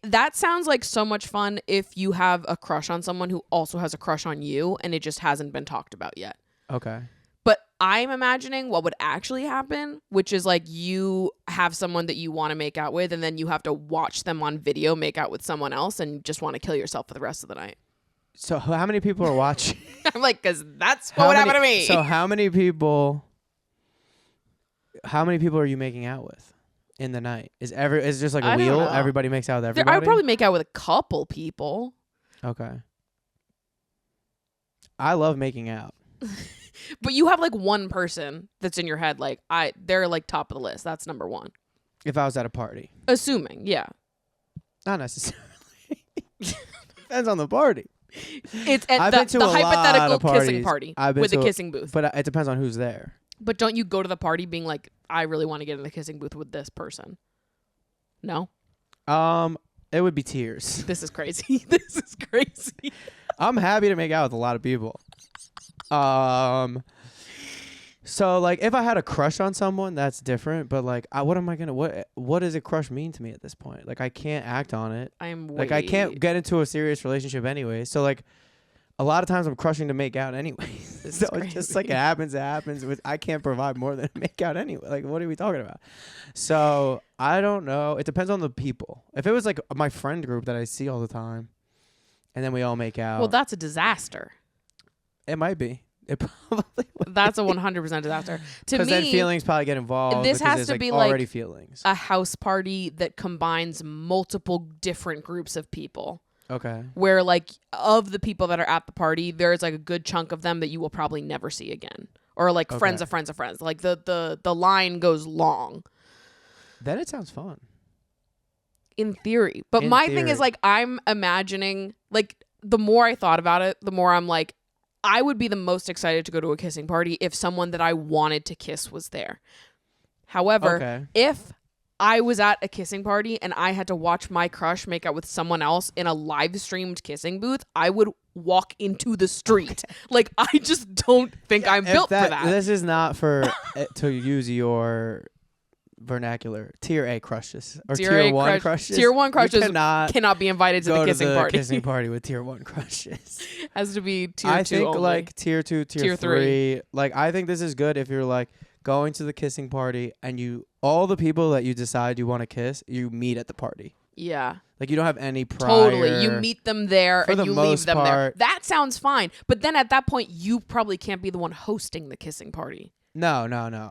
that sounds like so much fun if you have a crush on someone who also has a crush on you and it just hasn't been talked about yet. Okay. But I'm imagining what would actually happen, which is like you have someone that you want to make out with and then you have to watch them on video make out with someone else and just want to kill yourself for the rest of the night. So how many people are watching? I'm like, because that's what would happen to me. So how many people are you making out with in the night? Is just like a wheel? Everybody makes out with everybody? I would probably make out with a couple people. Okay. I love making out. But you have like one person that's in your head, like they're like top of the list. That's number one. If I was at a party. Assuming, yeah. Not necessarily. Depends on the party. It's at the hypothetical kissing party with the kissing booth. But it depends on who's there. But don't you go to the party being like, I really want to get in the kissing booth with this person? No? It would be tears. This is crazy. This is crazy. I'm happy to make out with a lot of people. So like if I had a crush on someone, that's different. But like, what does a crush mean to me at this point? Like I can't act on it. I can't get into a serious relationship anyway. So like, a lot of times I'm crushing to make out anyway. So it's just like it happens. I can't provide more than make out anyway. Like what are we talking about? So I don't know. It depends on the people. If it was like my friend group that I see all the time, and then we all make out. Well, that's a disaster. It might be. It probably would. That's a 100% disaster. To me, because then feelings probably get involved. This has to be already like feelings. A house party that combines multiple different groups of people. Okay. Where like of the people that are at the party, there's like a good chunk of them that you will probably never see again, or like friends of friends of friends. Like the line goes long. Then it sounds fun. In theory, but my thing is like I'm imagining like the more I thought about it, the more I'm like, I would be the most excited to go to a kissing party if someone that I wanted to kiss was there. However, if I was at a kissing party and I had to watch my crush make out with someone else in a live streamed kissing booth, I would walk into the street. Like, I just don't think I'm built for that. This is not for to use your vernacular. Tier A crushes or tier 1 crushes. Tier 1 crushes cannot be invited to the kissing party with tier 1 crushes. Has to be tier 2 I think only. like tier 2, tier 3. Like I think this is good if you're like going to the kissing party and all the people that you decide you want to kiss, you meet at the party. Yeah. Like you don't have any prior. Totally. You meet them there and you leave them there. That sounds fine. But then at that point, you probably can't be the one hosting the kissing party. No.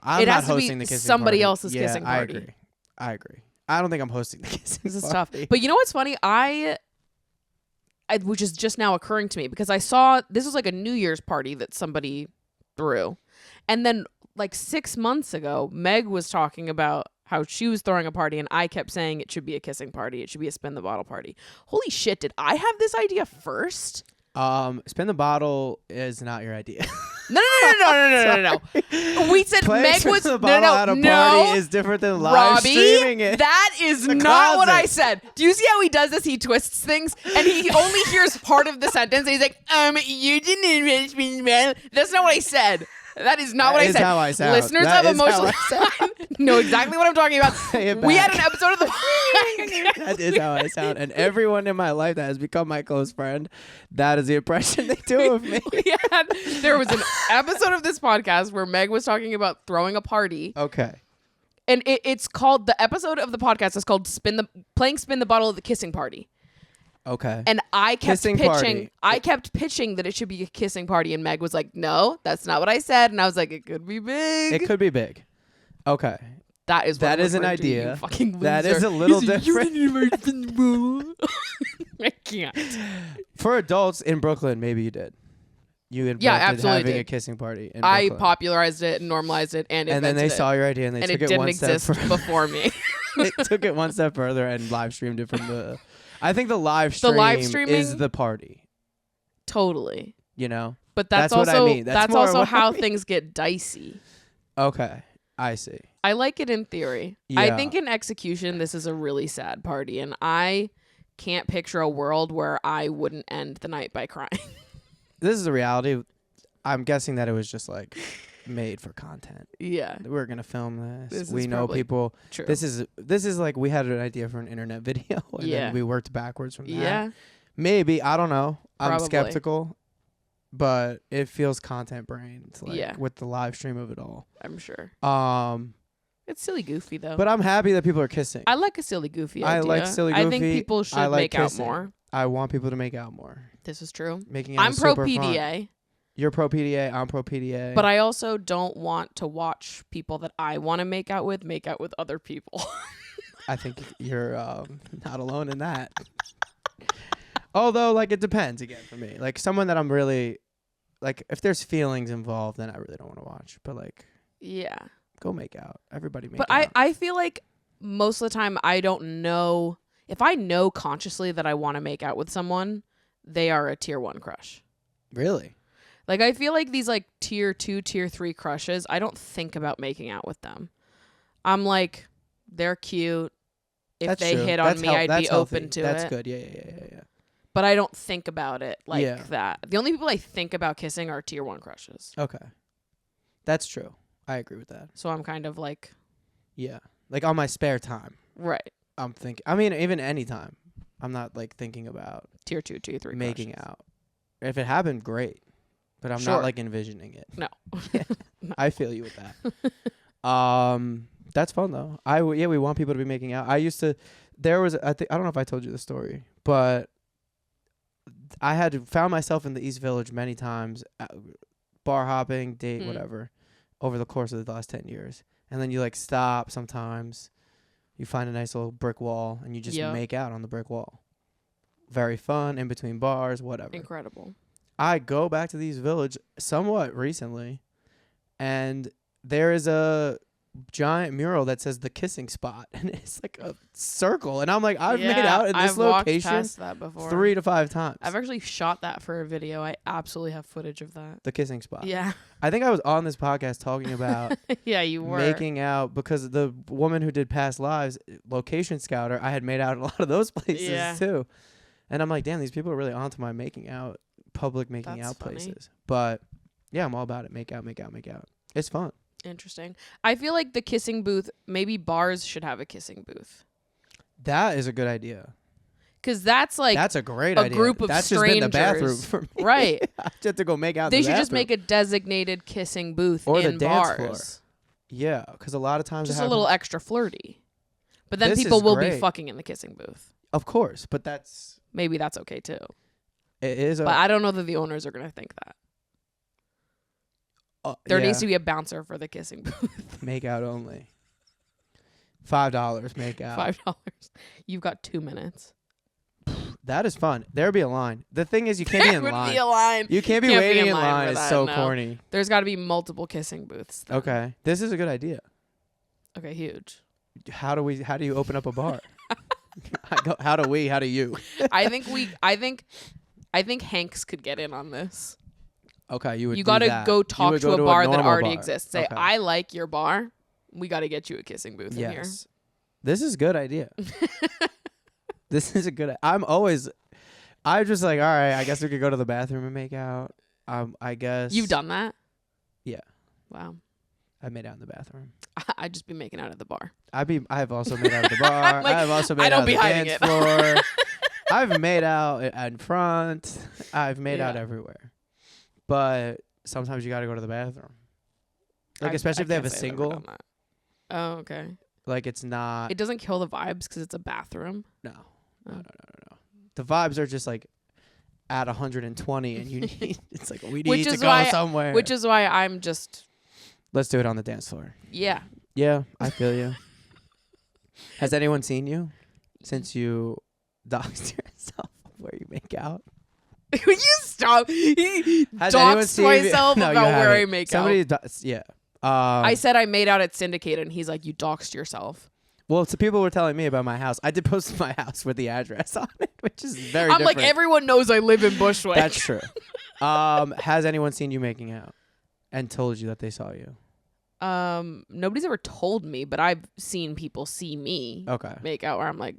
I'm not hosting the kissing party. Somebody else's kissing party. I agree. I don't think I'm hosting the kissing party. This is tough. But you know what's funny? Which is just now occurring to me because I saw this was like a New Year's party that somebody threw. And then like 6 months ago, Meg was talking about how she was throwing a party and I kept saying it should be a kissing party. It should be a spin the bottle party. Holy shit, did I have this idea first? Spin the bottle is not your idea. No. We said Meg was the bottle at a party is different than live streaming it. That is not what I said. Do you see how he does this? He twists things and he only hears part of the sentence. And he's like, you didn't. That's not what I said. That is not what I said. How I sound. Listeners of Emotional know exactly what I'm talking about. We had an episode of the That is how I sound. And everyone in my life that has become my close friend, that is the impression they do of me. There was an episode of this podcast where Meg was talking about throwing a party. Okay. And it's called, the episode of the podcast is called Spin the Bottle at the Kissing Party. Okay. And I kept pitching that it should be a kissing party, and Meg was like, "No, that's not what I said." And I was like, "It could be big. It could be big." Okay. That is an idea. You fucking loser. That is a little different. I can't. For adults in Brooklyn, maybe you did. You invented having a kissing party in Brooklyn. I popularized it and normalized it and then they saw your idea and they took it one step didn't exist before me. They took it one step further and live streamed it from the... I think the live streaming is the party. Totally. You know? But that's what also I mean. that's also how things get dicey. Okay. I see. I like it in theory. Yeah. I think in execution, this is a really sad party. And I can't picture a world where I wouldn't end the night by crying. This is a reality. I'm guessing that it was just like made for content. Yeah. We're going to film this. We is know people. True. This is like we had an idea for an internet video. And then we worked backwards from that. Yeah. Maybe. I don't know. I'm Probably. skeptical. But it feels content brained, like with the live stream of it all. I'm sure. It's silly goofy though. But I'm happy that people are kissing. I like a silly goofy idea. I like silly goofy. I think people should make out more. I want people to make out more. This is true. Making out I'm is pro super PDA. Fun. You're pro PDA. I'm pro PDA. But I also don't want to watch people that I want to make out with other people. I think you're not alone in that. Although, like, it depends again for me. Like, someone that I'm really, like, if there's feelings involved, then I really don't want to watch. But, like, yeah, go make out. Everybody make out. But I feel like most of the time I don't know. If I know consciously that I want to make out with someone, they are a tier 1 crush. Really? Like, I feel like these, like, tier 2, tier 3 crushes, I don't think about making out with them. I'm like, they're cute. If they hit on me, I'd be open to it. That's good. Yeah. But I don't think about it like that. The only people I think about kissing are tier 1 crushes. Okay. That's true. I agree with that. So I'm kind of like... Yeah. Like on my spare time. Right. I'm thinking... I mean, even any time. I'm not like thinking about... Tier 2, tier 3 making crushes. out. If it happened, great. But I'm not like envisioning it. No. No. I feel you with that. That's fun though. We want people to be making out. I don't know if I told you the story, but I had found myself in the East Village many times, bar hopping, date, whatever, over the course of the last 10 years. And then you like stop sometimes. You find a nice little brick wall and you just make out on the brick wall. Very fun, in between bars, whatever. Incredible. I go back to the East Village somewhat recently, and there is a giant mural that says the kissing spot, and it's like a circle, and I'm like, I've made out in this location past that before. 3 to 5 times. I've actually shot that for a video. I absolutely have footage of that. The kissing spot. Yeah. I think I was on this podcast talking about yeah, you were making out because the woman who did Past Lives, location scouter, I had made out in a lot of those places too. And I'm like, damn, these people are really onto my public making out places. But yeah, I'm all about it. Make out. It's fun. Interesting. I feel like the kissing booth, maybe bars should have a kissing booth. That is a good idea. Because that's like a great idea. Group of that's strangers. Just been the bathroom for me. Right. I have to go make out. They should just make a designated kissing booth or in the dance bars. Floor. Yeah, because a lot of times just a little extra flirty. But then people will be fucking in the kissing booth. Of course, but maybe that's okay too. It is. But I don't know that the owners are gonna think that. There needs to be a bouncer for the kissing booth. Make out only. $5 make out. $5. You've got 2 minutes. That is fun. There'll be a line. The thing is, you can't be in line. There would be a line. You can't be waiting in line. It's so corny. There's got to be multiple kissing booths. Then. Okay, this is a good idea. Okay, huge. How do you open up a bar? How do you? I think Hanks could get in on this. Okay, you got to go talk to a bar that already bar. exists. Say, I like your bar. We got to get you a kissing booth in here. This is a good idea. This is a good. I'm just like, all right, I guess we could go to the bathroom and make out. I guess you've done that. Yeah. Wow. I made out in the bathroom. I'd just be making out at the bar. I've also made out at the bar. Like, I've also made out at the dance floor. I've made out in front. I've made out everywhere. But sometimes you got to go to the bathroom. Like, especially if they have a single. Oh, okay. Like, it's not. It doesn't kill the vibes because it's a bathroom. No. The vibes are just like at 120 and you need, it's like, we need to go somewhere. Which is why I'm just. Let's do it on the dance floor. Yeah. Yeah, I feel you. Has anyone seen you since you doxed yourself where you make out? Will you stop? He doxed myself about where I make out. Yeah. I said I made out at Syndicate, and he's like, you doxed yourself. Well, so people were telling me about my house. I did post my house with the address on it, which is very I'm different. like, everyone knows I live in Bushwick. That's true. Has anyone seen you making out and told you that they saw you? Nobody's ever told me, but I've seen people see me make out where I'm like,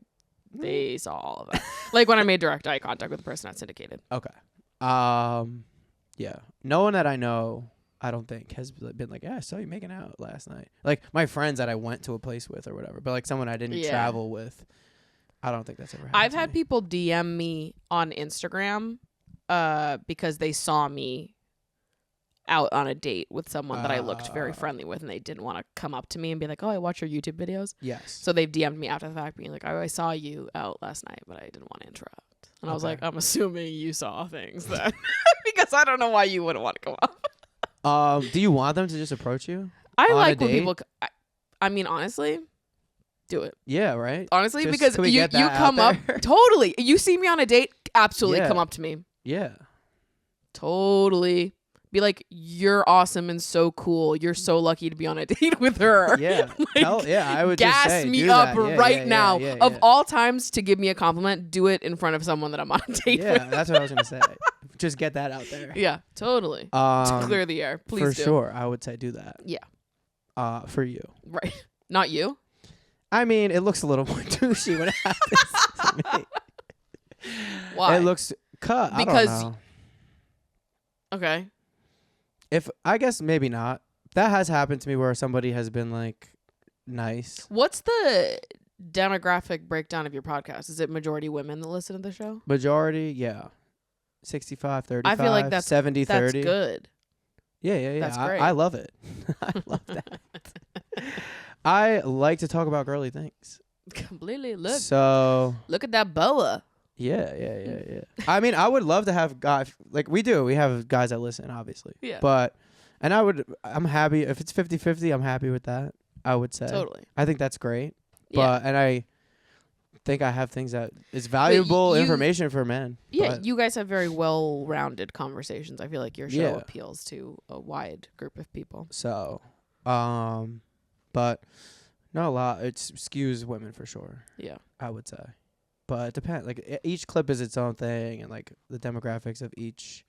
they saw all of that. Like when I made direct eye contact with the person at Syndicated. Okay. Yeah. No one that I know, I don't think, has been like, yeah, I saw you making out last night. Like my friends that I went to a place with or whatever, but like someone I didn't travel with, I don't think that's ever happened. I've had people DM me on Instagram because they saw me out on a date with someone that I looked very friendly with, and they didn't want to come up to me and be like, oh, I watch your YouTube videos. Yes. So they've DM'd me after the fact being like, oh, I saw you out last night, but I didn't want to interrupt. And I was like, I'm assuming you saw things then. Because I don't know why you wouldn't want to come up. Do you want them to just approach you? I like when people... I mean, honestly... Do it. Yeah, right? Honestly, just, because you come up... Totally. You see me on a date, absolutely come up to me. Yeah. Totally. Be like, you're awesome and so cool. You're so lucky to be on a date with her. Yeah. Like, I would gas just say, me up right now. Of all times to give me a compliment, do it in front of someone that I'm on a date with. Yeah, that's what I was going to say. Just get that out there. Yeah, totally. To clear the air. Please for do. sure, I would say do that. Yeah. For you. Right. Not you? I mean, it looks a little more douchey when it happens to me. Why? It looks cut. Because I don't know. Okay. I guess maybe not. That has happened to me where somebody has been like nice. What's the demographic breakdown of your podcast? Is it majority women that listen to the show? Majority, yeah. 65, 35, I feel like that's 70, 30. That's good. Yeah. That's great. I love it. I love that. I like to talk about girly things. Completely. Look at that boa. Yeah. I mean, I would love to have guys like we do. We have guys that listen, obviously. Yeah. But, and I'm happy if it's 50-50. I'm happy with that. I would say. Totally. I think that's great. Yeah. But, and I think I have things that is valuable information for men. Yeah. But You guys have very well-rounded conversations. I feel like your show appeals to a wide group of people. So, but not a lot. It skews women for sure. Yeah. I would say. But it depends. Like each clip is its own thing, and like the demographics of each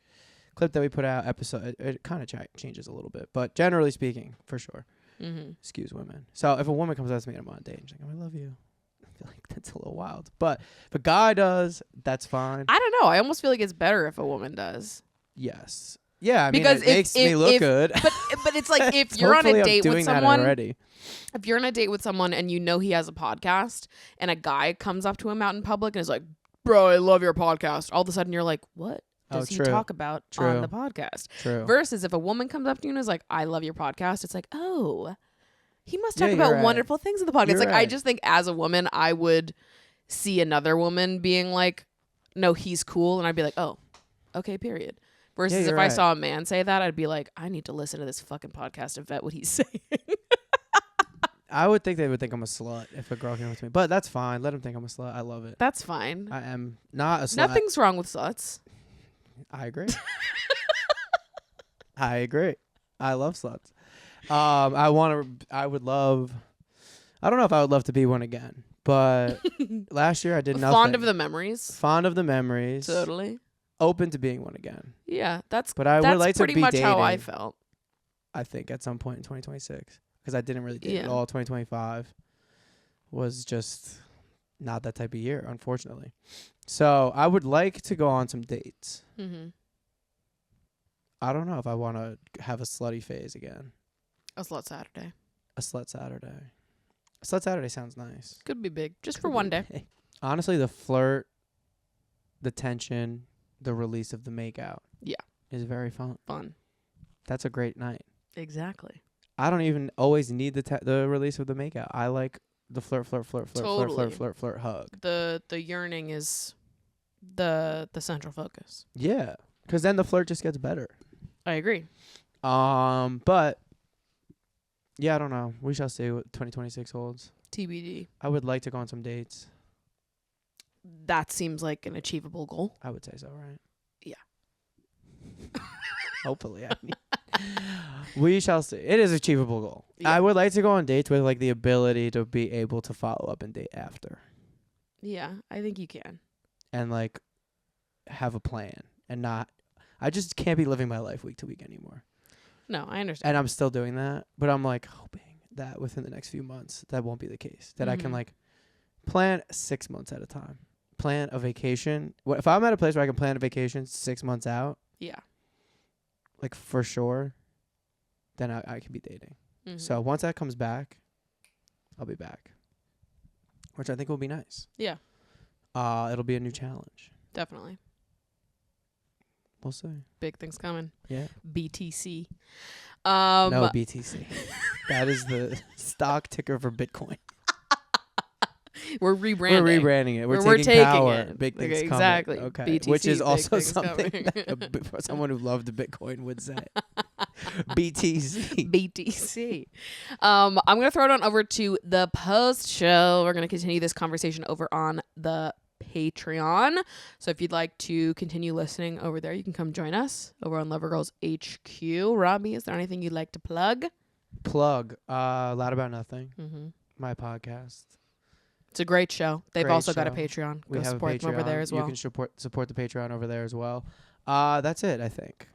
clip that we put out episode, it kind of changes a little bit. But generally speaking, for sure, skews women. So if a woman comes up to me and I'm on a date and she's like, "Oh, I love you," I feel like that's a little wild. But if a guy does, that's fine. I don't know. I almost feel like it's better if a woman does. Yes. Yeah, I mean, because it makes me look good. But it's like if you're on a date with someone already. If you're on a date with someone and you know he has a podcast and a guy comes up to him out in public and is like, bro, I love your podcast. All of a sudden you're like, what does he talk about on the podcast? True. Versus if a woman comes up to you and is like, I love your podcast. It's like, oh, he must talk about wonderful things in the podcast. I just think as a woman, I would see another woman being like, no, he's cool. And I'd be like, oh, okay, period. Versus if I saw a man say that, I'd be like, I need to listen to this fucking podcast to vet what he's saying. I would think they would think I'm a slut if a girl came up to me. But that's fine. Let them think I'm a slut. I love it. That's fine. I am not a slut. Nothing's wrong with sluts. I agree. I agree. I love sluts. I don't know if I would love to be one again. But last year I did nothing. Fond of the memories. Fond of the memories. Totally. Open to being one again. Yeah, that's but I would like pretty to be much dating, how I felt. I think at some point in 2026. Because I didn't really date at all. 2025 was just not that type of year, unfortunately. So I would like to go on some dates. Mm-hmm. I don't know if I want to have a slutty phase again. A slut Saturday. A slut Saturday. A slut Saturday sounds nice. Could be big. Just for one day. Big. Honestly, the flirt, the tension, the release of the makeout. Yeah. Is very fun. That's a great night. Exactly. I don't even always need the release of the makeout. I like the flirt, hug. The yearning is the central focus. Yeah, because then the flirt just gets better. I agree. But yeah, I don't know. We shall see what 2026 holds. TBD. I would like to go on some dates. That seems like an achievable goal. I would say so, right? Yeah. Hopefully. We shall see. It is an achievable goal. Yeah. I would like to go on dates with like the ability to be able to follow up and date after. Yeah, I think you can. And like have a plan and not. I just can't be living my life week to week anymore. No, I understand. And I'm still doing that, but I'm like hoping that within the next few months that won't be the case. That I can like plan 6 months at a time. Plan a vacation. If I'm at a place where I can plan a vacation 6 months out, yeah, like for sure, then I can be dating. So once that comes back, I'll be back, which I think will be nice. Yeah. It'll be a new challenge. Definitely. We'll see. Big things coming. Yeah. BTC. No, BTC. That is the stock ticker for Bitcoin. We're rebranding. We're rebranding it. We're taking power. it. Big things coming. Exactly. Okay. BTC, Which is also big things something coming. that someone who loved the Bitcoin would say. BTC. BTC. I'm going to throw it on over to the post show. We're going to continue this conversation over on the Patreon. So if you'd like to continue listening over there, you can come join us over on Lover Girls HQ. Robbie, is there anything you'd like to plug? A lot about nothing. My podcast. It's a great show. They've Great also got a show. Patreon. We Go have support a Patreon. them over there as well. You can support the Patreon over there as well. That's it, I think.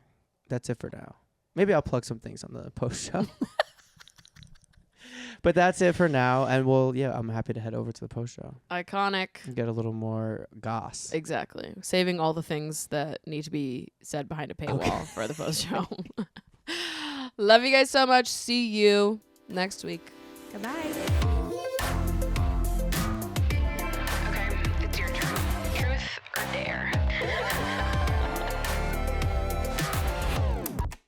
That's it for now. Maybe I'll plug some things on the post show. But that's it for now. And I'm happy to head over to the post show. Iconic. And get a little more goss. Exactly. Saving all the things that need to be said behind a paywall for the post show. Love you guys so much. See you next week. Goodbye.